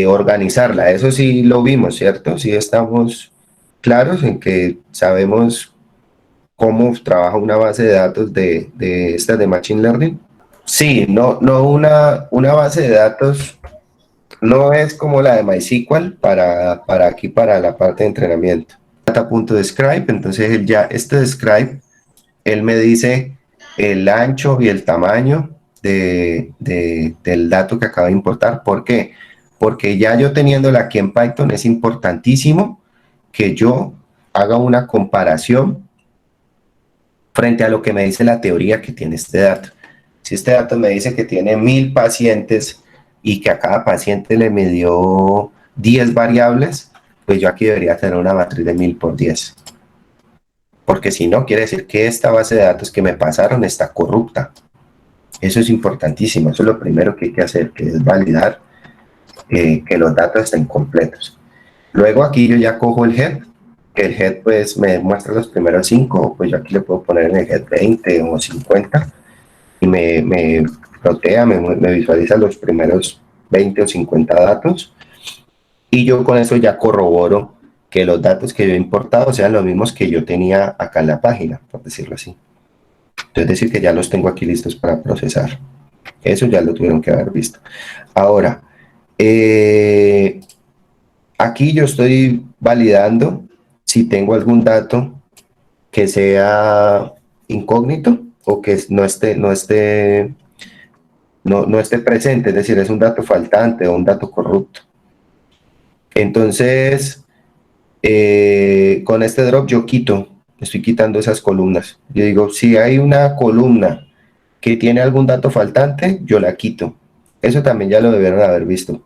organizarla. Eso sí lo vimos, ¿cierto? Sí estamos claros en que sabemos cómo trabaja una base de datos de estas de Machine Learning. Sí, no una base de datos no es como la de MySQL para aquí, para la parte de entrenamiento. Data.describe, entonces él ya, este describe, él me dice el ancho y el tamaño del dato que acabo de importar. ¿Por qué? Porque ya yo teniéndola aquí en Python es importantísimo que yo haga una comparación frente a lo que me dice la teoría que tiene este dato. Si este dato me dice que tiene 1000 pacientes y que a cada paciente le midió 10 variables, pues yo aquí debería tener una matriz de 1000 por 10. Porque si no, quiere decir que esta base de datos que me pasaron está corrupta. Eso es importantísimo, eso es lo primero que hay que hacer, que es validar que los datos estén completos. Luego aquí yo ya cojo el head, que el head pues me muestra los primeros 5, pues yo aquí le puedo poner en el head 20 o 50 y me rotea, me visualiza los primeros 20 o 50 datos y yo con eso ya corroboro que los datos que yo he importado sean los mismos que yo tenía acá en la página, por decirlo así. Es decir, que ya los tengo aquí listos para procesar. Eso ya lo tuvieron que haber visto. Ahora, aquí yo estoy validando si tengo algún dato que sea incógnito o que no esté presente, es decir, es un dato faltante o un dato corrupto. Entonces, con este drop yo estoy quitando esas columnas. Yo digo, si hay una columna que tiene algún dato faltante, yo la quito. Eso también ya lo debieron haber visto.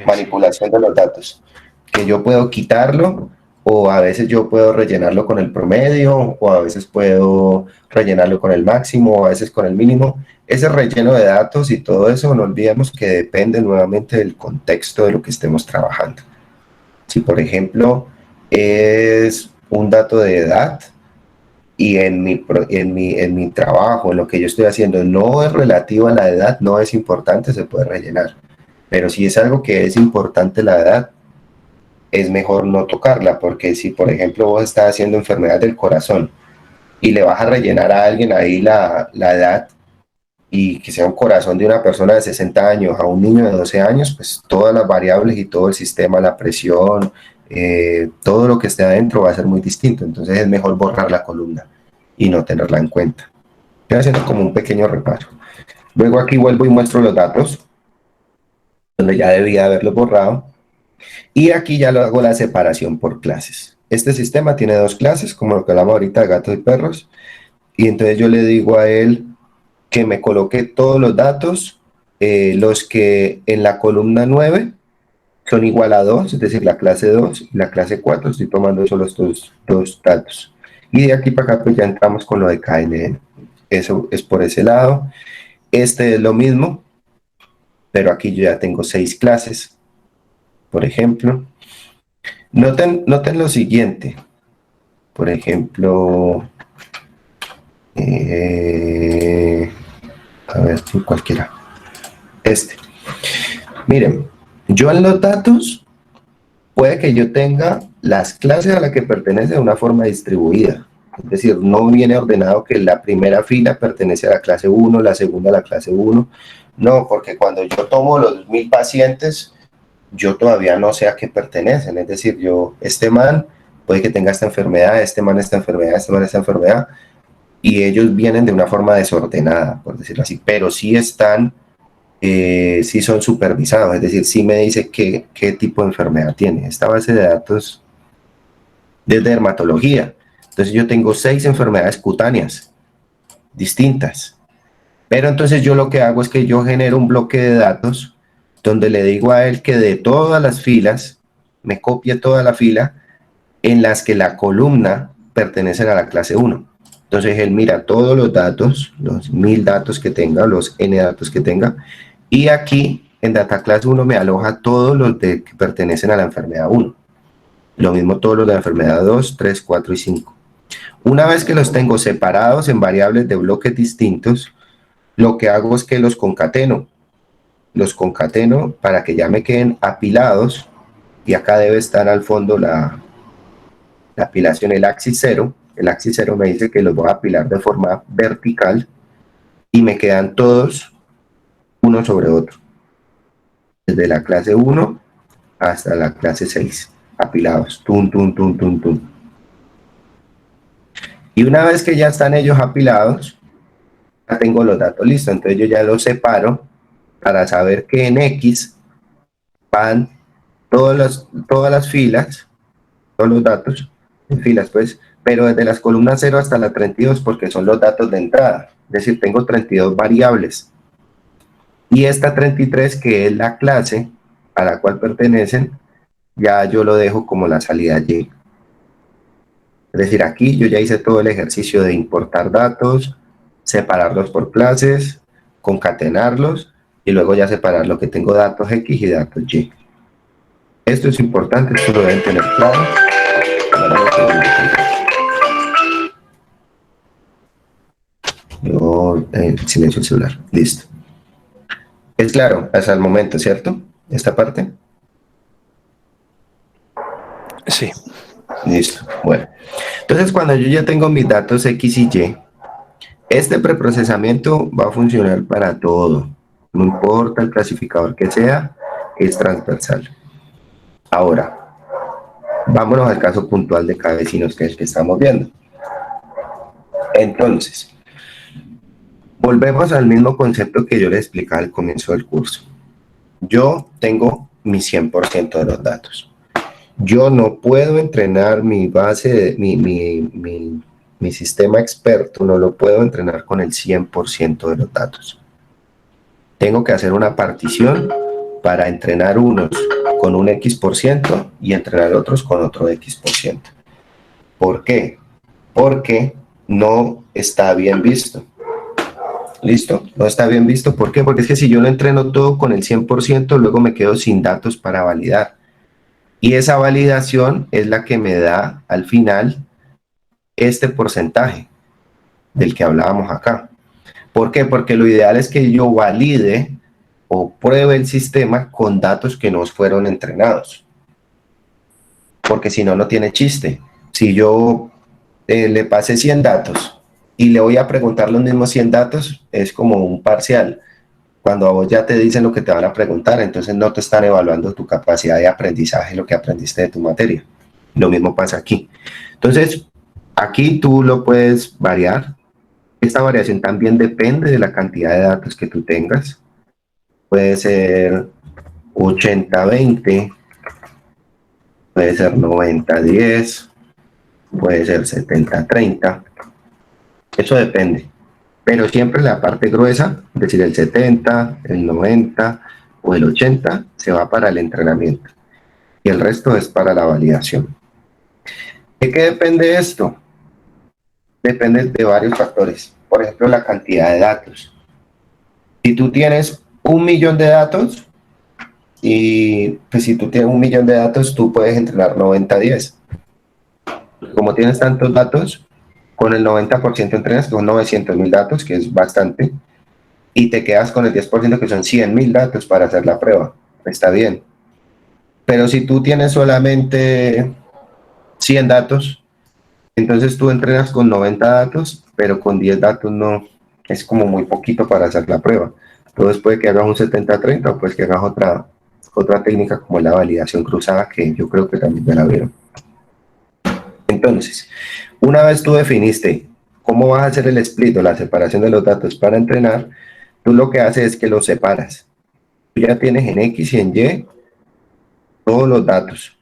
Manipulación de los datos. Que yo puedo quitarlo o a veces yo puedo rellenarlo con el promedio o a veces puedo rellenarlo con el máximo o a veces con el mínimo. Ese relleno de datos y todo eso, no olvidemos que depende nuevamente del contexto de lo que estemos trabajando. Si por ejemplo es un dato de edad y en mi trabajo, en lo que yo estoy haciendo, no es relativo a la edad, no es importante, se puede rellenar. Pero si es algo que es importante la edad, es mejor no tocarla, porque si por ejemplo vos estás haciendo enfermedad del corazón y le vas a rellenar a alguien ahí la edad y que sea un corazón de una persona de 60 años a un niño de 12 años, pues todas las variables y todo el sistema, la presión, todo lo que esté adentro va a ser muy distinto. Entonces es mejor borrar la columna y no tenerla en cuenta. Estoy haciendo como un pequeño repaso. Luego aquí vuelvo y muestro los datos, donde ya debía haberlos borrado. Y aquí ya lo hago la separación por clases. Este sistema tiene 2 clases, como lo que hablamos ahorita de gatos y perros. Y entonces yo le digo a él que me coloque todos los datos, los que en la columna 9 son igual a 2, es decir, la clase 2 y la clase 4, estoy tomando solo estos 2 datos. Y de aquí para acá pues ya entramos con lo de KNN. Eso es por ese lado. Este es lo mismo, pero aquí yo ya tengo 6 clases, por ejemplo. Noten lo siguiente, por ejemplo, A ver, cualquiera. Miren, yo en los datos puede que yo tenga las clases a las que pertenece de una forma distribuida. Es decir, no viene ordenado que la primera fila pertenece a la clase 1, la segunda a la clase 1. No, porque cuando yo tomo los 1000 pacientes, yo todavía no sé a qué pertenecen. Es decir, este man puede que tenga esta enfermedad, este man esta enfermedad, este man esta enfermedad, y ellos vienen de una forma desordenada, por decirlo así, pero sí están, sí son supervisados, es decir, sí me dice qué tipo de enfermedad tiene. Esta base de datos de dermatología. Entonces yo tengo 6 enfermedades cutáneas distintas. Pero entonces yo lo que hago es que yo genero un bloque de datos donde le digo a él que de todas las filas, me copie toda la fila en las que la columna pertenecen a la clase 1. Entonces él mira todos los datos, los 1000 datos que tenga, los n datos que tenga, y aquí en Data Class 1 me aloja todos los que pertenecen a la enfermedad 1. Lo mismo todos los de la enfermedad 2, 3, 4 y 5. Una vez que los tengo separados en variables de bloques distintos, lo que hago es que los concateno para que ya me queden apilados, y acá debe estar al fondo la apilación, el axis 0. El axis 0 me dice que los voy a apilar de forma vertical y me quedan todos uno sobre otro, desde la clase 1 hasta la clase 6, apilados, tum, tum, tum, tum, tum. Y una vez que ya están ellos apilados, ya tengo los datos listos, entonces yo ya los separo para saber que en X van todas las filas, todos los datos, en filas pues, pero desde las columnas 0 hasta la 32 porque son los datos de entrada, es decir, tengo 32 variables. Y esta 33, que es la clase a la cual pertenecen, ya yo lo dejo como la salida Y. Es decir, aquí yo ya hice todo el ejercicio de importar datos, separarlos por clases, concatenarlos, y luego ya separar lo que tengo datos X y datos Y. Esto es importante, esto lo deben tener claro. Yo silencio el celular, listo. Es claro hasta el momento, ¿cierto? Esta parte. Sí. Listo, bueno. Entonces, cuando yo ya tengo mis datos X y Y, este preprocesamiento va a funcionar para todo. No importa el clasificador que sea, es transversal. Ahora, vámonos al caso puntual de cada vecino, que es el que estamos viendo. Entonces, volvemos al mismo concepto que yo les explicaba al comienzo del curso. Yo tengo mi 100% de los datos. Yo no puedo entrenar mi base, mi sistema experto, no lo puedo entrenar con el 100% de los datos. Tengo que hacer una partición para entrenar unos con un X% y entrenar otros con otro X%. ¿Por qué? Porque no está bien visto. ¿Listo? No está bien visto. ¿Por qué? Porque es que si yo lo entreno todo con el 100%, luego me quedo sin datos para validar. Y esa validación es la que me da al final este porcentaje del que hablábamos acá. ¿Por qué? Porque lo ideal es que yo valide o pruebe el sistema con datos que no fueron entrenados. Porque si no, no tiene chiste. Si yo le pasé 100 datos y le voy a preguntar los mismos 100 datos, es como un parcial. Cuando a vos ya te dicen lo que te van a preguntar, entonces no te están evaluando tu capacidad de aprendizaje, lo que aprendiste de tu materia. Lo mismo pasa aquí. Entonces, aquí tú lo puedes variar. Esta variación también depende de la cantidad de datos que tú tengas. Puede ser 80-20, puede ser 90-10, puede ser 70-30. Eso depende. Pero siempre la parte gruesa, es decir, el 70, el 90 o el 80, se va para el entrenamiento. Y el resto es para la validación. ¿De qué depende esto? Depende de varios factores. Por ejemplo, la cantidad de datos. Si tú tienes 1.000.000 de datos, y pues si tú tienes 1.000.000 de datos, tú puedes entrenar 90-10. Como tienes tantos datos, con el 90% entrenas, que son 900.000 datos, que es bastante, y te quedas con el 10%, que son 100.000 datos para hacer la prueba. Está bien. Pero si tú tienes solamente 100 datos, entonces tú entrenas con 90 datos, pero con 10 datos no, es como muy poquito para hacer la prueba. Entonces puede que hagas un 70-30 o pues que hagas otra técnica como la validación cruzada, que yo creo que también ya la vieron. Entonces, una vez tú definiste cómo vas a hacer el split o la separación de los datos para entrenar, tú lo que haces es que los separas. Tú ya tienes en X y en Y todos los datos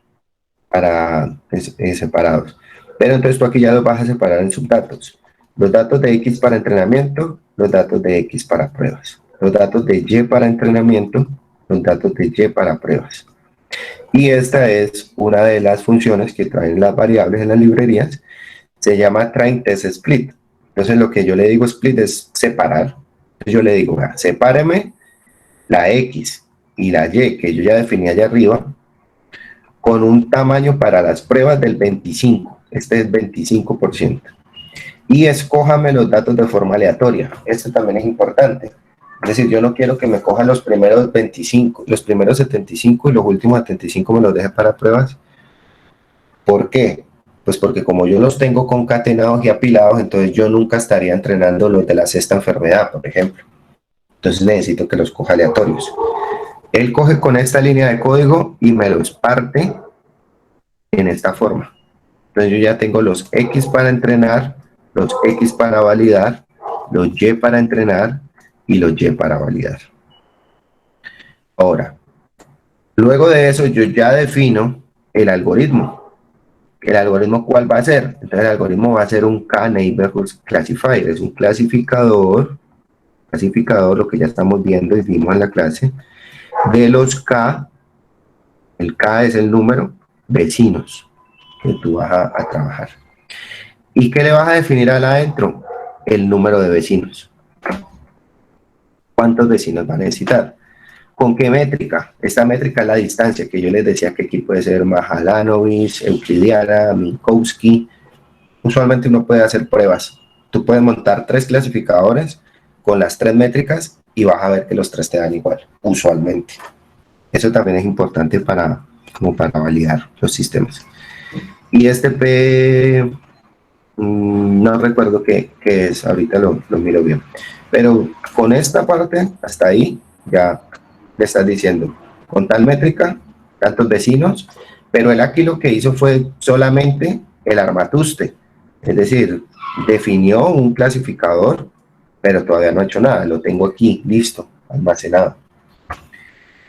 separados. Pero entonces tú aquí ya los vas a separar en subdatos. Los datos de X para entrenamiento, los datos de X para pruebas. Los datos de Y para entrenamiento, los datos de Y para pruebas. Y esta es una de las funciones que traen las variables en las librerías. Se llama train test split. Entonces lo que yo le digo split es separar. Entonces yo le digo, sepáreme la X y la Y que yo ya definí allá arriba con un tamaño para las pruebas del 25. Este es 25%. Y escójame los datos de forma aleatoria. Esto también es importante. Es decir, yo no quiero que me cojan los primeros 25, los primeros 75 y los últimos 75 me los deje para pruebas. ¿Por qué? Pues porque como yo los tengo concatenados y apilados, entonces yo nunca estaría entrenando los de la sexta enfermedad, por ejemplo. Entonces necesito que los coja aleatorios. Él coge con esta línea de código y me los parte en esta forma. Entonces yo ya tengo los X para entrenar, los X para validar, los Y para entrenar y los Y para validar. Ahora, luego de eso yo ya defino el algoritmo. ¿El algoritmo cuál va a ser? Entonces el algoritmo va a ser un K-Neighborhood Classifier, es un clasificador, lo que ya estamos viendo y vimos en la clase, de los K. El K es el número vecinos que tú vas a trabajar. ¿Y qué le vas a definir al adentro? El número de vecinos. ¿Cuántos vecinos va a necesitar? ¿Con qué métrica? Esta métrica es la distancia, que yo les decía que aquí puede ser Mahalanobis, Euclidiana, Minkowski. Usualmente uno puede hacer pruebas. Tú puedes montar 3 clasificadores con las 3 métricas y vas a ver que los 3 te dan igual, usualmente. Eso también es importante para validar los sistemas. Y este P, no recuerdo qué es, ahorita lo miro bien. Pero con esta parte, hasta ahí, ya le estás diciendo, con tal métrica, tantos vecinos, pero él aquí lo que hizo fue solamente el armatuste. Es decir, definió un clasificador, pero todavía no ha hecho nada. Lo tengo aquí, listo, almacenado.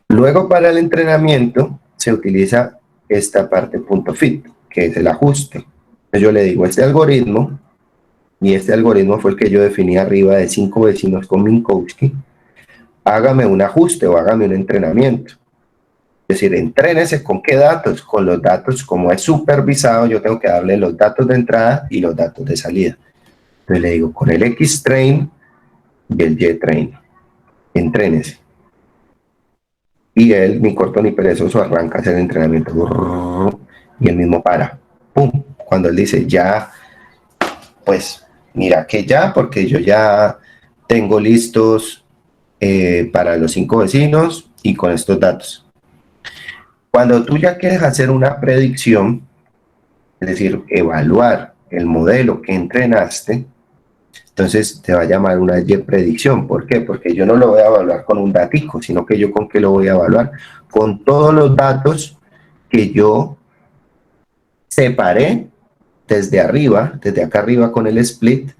Luego para el entrenamiento se utiliza esta parte .fit, que es el ajuste. Entonces yo le digo este algoritmo, y este algoritmo fue el que yo definí arriba de 5 vecinos con Minkowski, hágame un ajuste o hágame un entrenamiento. Es decir, entrénese con qué datos, con los datos, como es supervisado, yo tengo que darle los datos de entrada y los datos de salida. Entonces le digo, con el X-train y el Y-train, entrénese. Y él, ni corto ni perezoso, arranca a hacer el entrenamiento. Y él mismo para. ¡Pum! Cuando él dice ya, pues mira que ya, porque yo ya tengo listos para los 5 vecinos y con estos datos. Cuando tú ya quieres hacer una predicción, es decir, evaluar el modelo que entrenaste, entonces te va a llamar una Y-predicción. ¿Por qué? Porque yo no lo voy a evaluar con un datico, sino que yo con qué lo voy a evaluar. Con todos los datos que yo separé desde arriba, desde acá arriba con el split,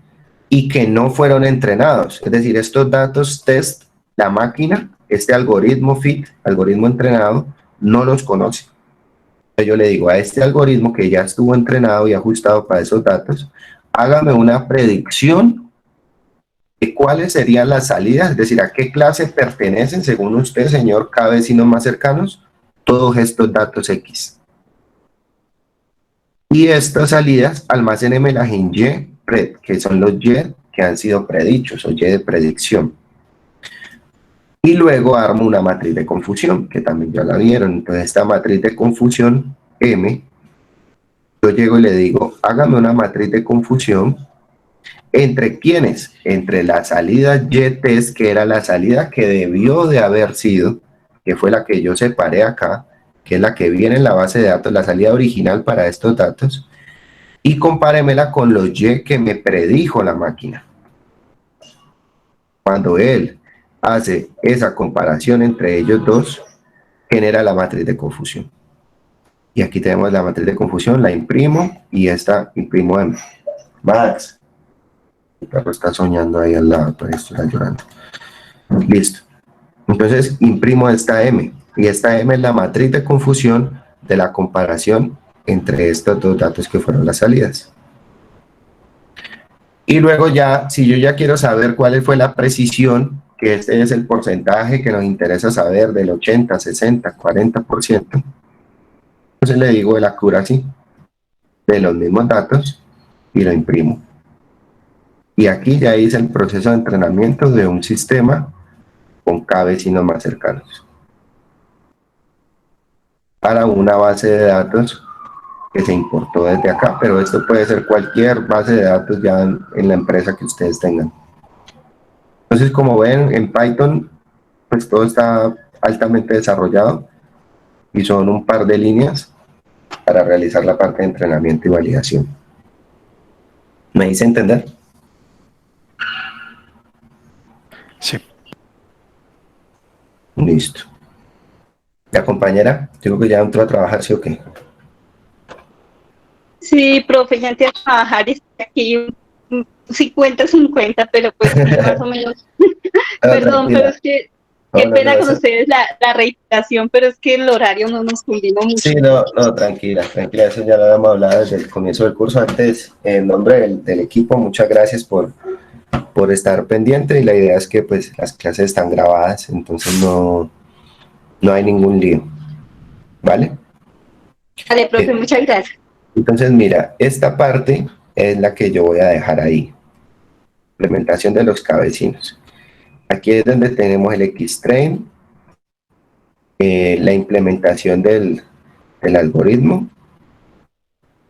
y que no fueron entrenados. Es decir, estos datos test, la máquina, este algoritmo fit, algoritmo entrenado, no los conoce. Yo le digo a este algoritmo que ya estuvo entrenado y ajustado para esos datos, hágame una predicción de cuáles serían las salidas, es decir, a qué clase pertenecen, según usted, señor, K vecinos más cercanos, todos estos datos X. Y estas salidas, almacénemelas en Y, que son los Y que han sido predichos, o Y de predicción. Y luego armo una matriz de confusión, que también ya la vieron. Entonces esta matriz de confusión, M, yo llego y le digo, hágame una matriz de confusión ¿Entre quiénes? Entre la salida YTES, que era la salida que debió de haber sido, que fue la que yo separé acá, que es la que viene en la base de datos, la salida original para estos datos, y compáremela con los Y que me predijo la máquina. Cuando él hace esa comparación entre ellos dos, genera la matriz de confusión. Y aquí tenemos la matriz de confusión, la imprimo y esta imprimo M. Max, el perro está soñando ahí al lado, por eso está llorando. Listo. Entonces imprimo esta M y esta M es la matriz de confusión de la comparación entre estos dos datos que fueron las salidas. Y luego ya, si yo ya quiero saber cuál fue la precisión, que este es el porcentaje que nos interesa saber del 80, 60, 40%, entonces le digo el accuracy de los mismos datos y lo imprimo. Y aquí ya hice el proceso de entrenamiento de un sistema con K vecinos más cercanos para una base de datos que se importó desde acá, pero esto puede ser cualquier base de datos ya en la empresa que ustedes tengan. Entonces, como ven, en Python, pues todo está altamente desarrollado y son un par de líneas para realizar la parte de entrenamiento y validación. ¿Me hice entender? Sí. Listo. La compañera, digo que ya entró a trabajar, ¿sí o qué? Sí, profe, ya entré a trabajar, estoy aquí un 50-50, pero pues sí, más o menos. No, Perdón, pero tranquila. es que No, qué no, no, pena con ustedes la reiteración, pero es que el horario no nos combina sí, mucho. no, no, tranquila, tranquila, eso ya lo habíamos hablado desde el comienzo del curso. Antes, en nombre del equipo, muchas gracias por estar pendiente y la idea es que pues las clases están grabadas, entonces no hay ningún lío, ¿vale? Vale, profe, muchas gracias. Entonces, mira, esta parte es la que yo voy a dejar ahí, implementación de los cabecinos. Aquí es donde tenemos el Xtrain, la implementación del algoritmo.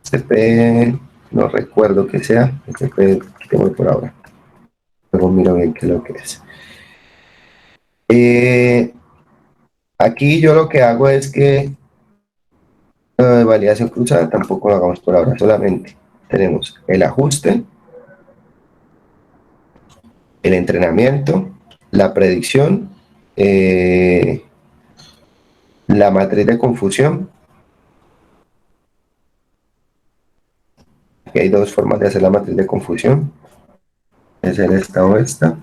CP, no recuerdo que sea, CP tengo por ahora. Luego miro bien qué es lo que es. Aquí yo lo que hago es que validación cruzada tampoco lo hagamos por ahora, solamente tenemos el ajuste, el entrenamiento, la predicción, la matriz de confusión. Aquí hay dos formas de hacer la matriz de confusión, es esta o esta.